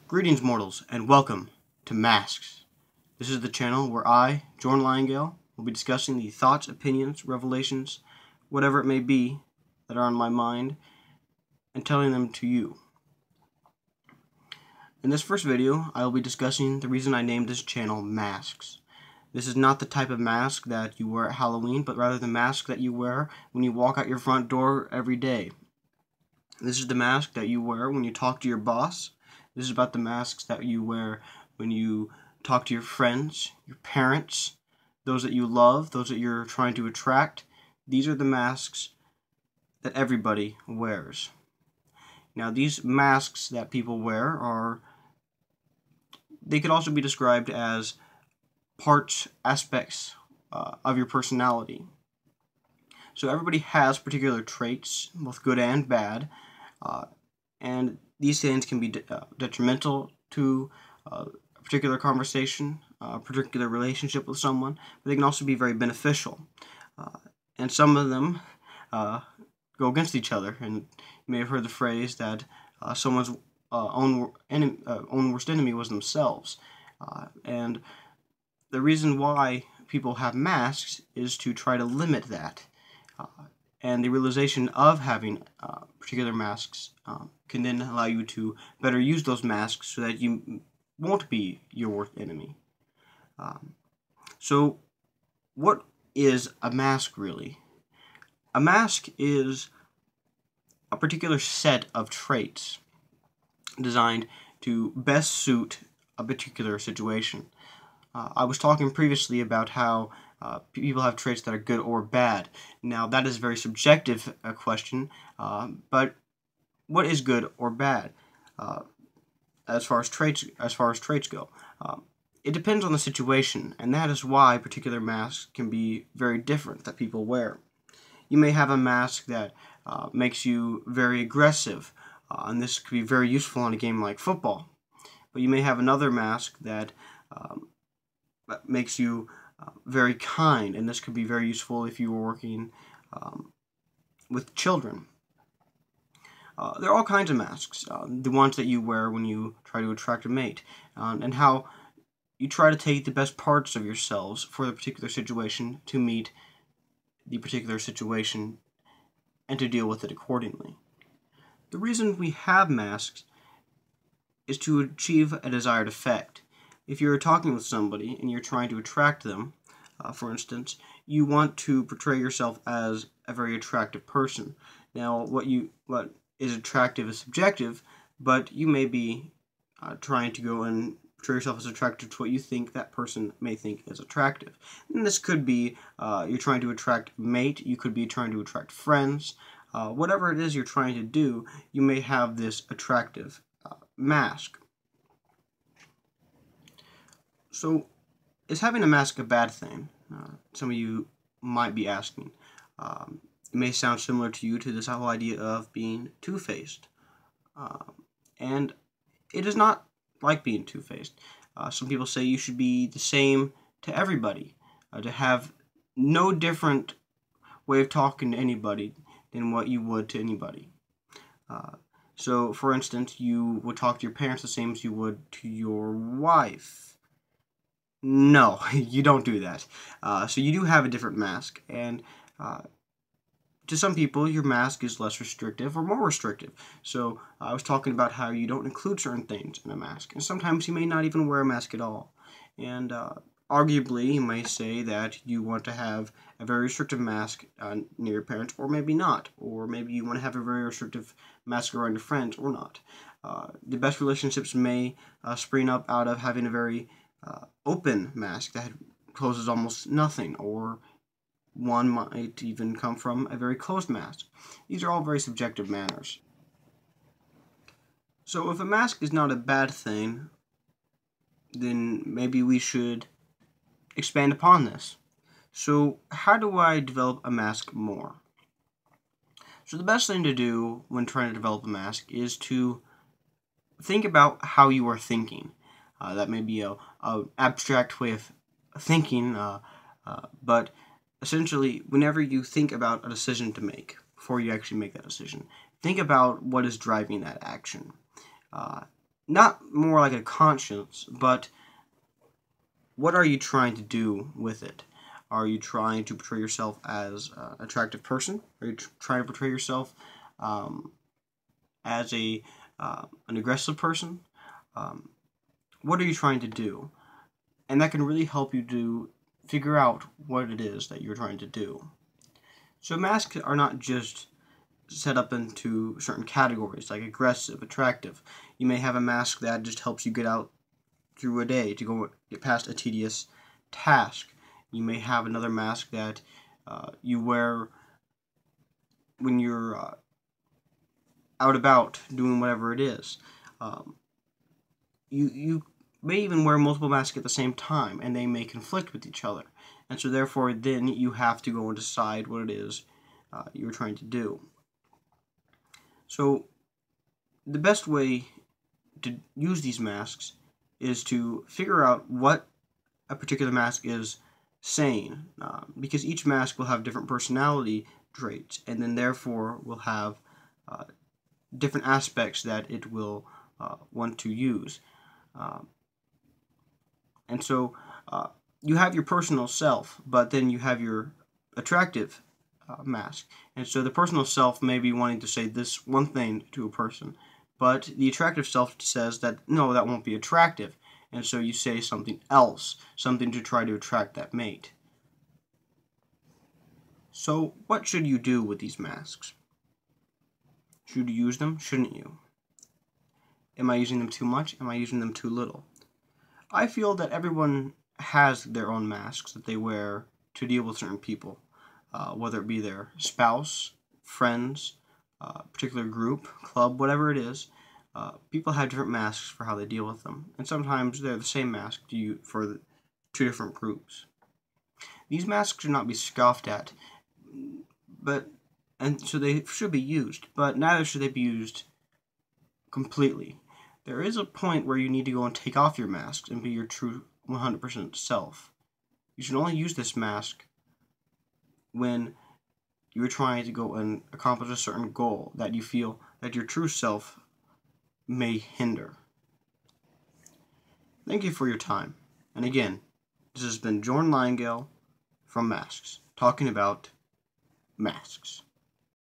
Greetings, mortals, and welcome to Masks. This is the channel where I, Jordan Lyongale, will be discussing the thoughts, opinions, revelations, whatever it may be that are on my mind, and telling them to you. In this first video, I will be discussing the reason I named this channel Masks. This is not the type of mask that you wear at Halloween, but rather the mask that you wear when you walk out your front door every day. This is the mask that you wear when you talk to your boss. This is about the masks that you wear when you talk to your friends, your parents, those that you love, those that you're trying to attract. These are the masks that everybody wears. Now, these masks that people wear they could also be described as aspects of your personality. So everybody has particular traits, both good and bad, and these things can be detrimental to a particular conversation, a particular relationship with someone, but they can also be very beneficial. And some of them go against each other, and you may have heard the phrase that someone's own worst enemy was themselves. And the reason why people have masks is to try to limit that. And the realization of having particular masks can then allow you to better use those masks so that you won't be your worst enemy. So what is a mask really? A mask is a particular set of traits designed to best suit a particular situation. I was talking previously about how people have traits that are good or bad. Now, that is a very subjective question, but what is good or bad as far as traits go? It depends on the situation, and that is why particular masks can be very different that people wear. You may have a mask that makes you very aggressive, and this could be very useful in a game like football. But you may have another mask that makes you very kind, and this could be very useful if you were working with children. There are all kinds of masks, the ones that you wear when you try to attract a mate, and how you try to take the best parts of yourselves for the particular situation to meet the particular situation and to deal with it accordingly. The reason we have masks is to achieve a desired effect. If you're talking with somebody and you're trying to attract them, for instance, you want to portray yourself as a very attractive person. Now, what is attractive is subjective, but you may be trying to go and portray yourself as attractive to what you think that person may think is attractive. And this could be you're trying to attract a mate, you could be trying to attract friends. Whatever it is you're trying to do, you may have this attractive mask. So, is having a mask a bad thing? Some of you might be asking. It may sound similar to you to this whole idea of being two-faced. And it is not like being two-faced. Some people say you should be the same to everybody, to have no different way of talking to anybody than what you would to anybody. So, for instance, you would talk to your parents the same as you would to your wife. No, you don't do that. So you do have a different mask, and to some people, your mask is less restrictive or more restrictive. So I was talking about how you don't include certain things in a mask, and sometimes you may not even wear a mask at all. And arguably, you may say that you want to have a very restrictive mask near your parents, or maybe not. Or maybe you want to have a very restrictive mask around your friends, or not. The best relationships may spring up out of having a very open mask that closes almost nothing, or one might even come from a very closed mask. These are all very subjective manners. So if a mask is not a bad thing, then maybe we should expand upon this. So how do I develop a mask more? So the best thing to do when trying to develop a mask is to think about how you are thinking. That may be an abstract way of thinking, but essentially, whenever you think about a decision to make, before you actually make that decision, think about what is driving that action. not more like a conscience, but what are you trying to do with it? Are you trying to portray yourself as an attractive person? Are you trying to portray yourself um, as an aggressive person? Um, what are you trying to do? And that can really help you to figure out what it is that you're trying to do. So masks are not just set up into certain categories like aggressive, attractive. You may have a mask that just helps you get out through a day to go get past a tedious task. You may have another mask that you wear when you're out about doing whatever it is. Um, you may even wear multiple masks at the same time, and they may conflict with each other. And so therefore then you have to go and decide what it is you're trying to do. So the best way to use these masks is to figure out what a particular mask is saying, because each mask will have different personality traits, and then therefore will have different aspects that it will want to use. And so you have your personal self, but then you have your attractive mask. And so the personal self may be wanting to say this one thing to a person, but the attractive self says that, no, that won't be attractive. And so you say something else, something to try to attract that mate. So what should you do with these masks? Should you use them? Shouldn't you? Am I using them too much? Am I using them too little? I feel that everyone has their own masks that they wear to deal with certain people, whether it be their spouse, friends, particular group, club, whatever it is. People have different masks for how they deal with them, and sometimes they're the same mask for the two different groups. These masks should not be scoffed at, and so they should be used, but neither should they be used completely. There is a point where you need to go and take off your masks and be your true 100% self. You should only use this mask when you're trying to go and accomplish a certain goal that you feel that your true self may hinder. Thank you for your time. And again, this has been Jordan Lyngale from Masks, talking about masks.